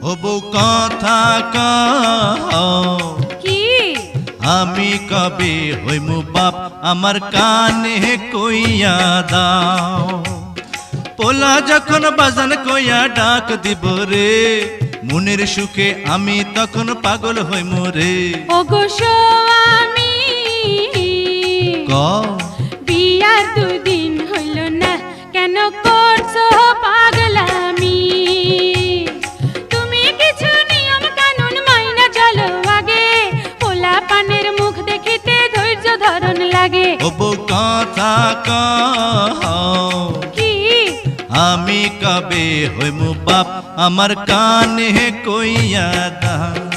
হবু কথা কও কি আমি কবে হইমু বাপ আমার কানে কইয়া দাও পোলা যখন বাজান কইয়া ডাক দিব রে মনের সুখে আমি তখন পাগল হইমু রে ওগো স্বামী কও বিয়ার দুদিন হইল না কেন করছো পাগলামি তুমি কিছু নিয়ম কানুন মাইনা চলো আগে পোলা পানের মুখ দেখিতে ধৈর্য ধরন লাগে হবু কথা কও কি আমি কবে হইমু বাপ আমার কানে কইয়া দাও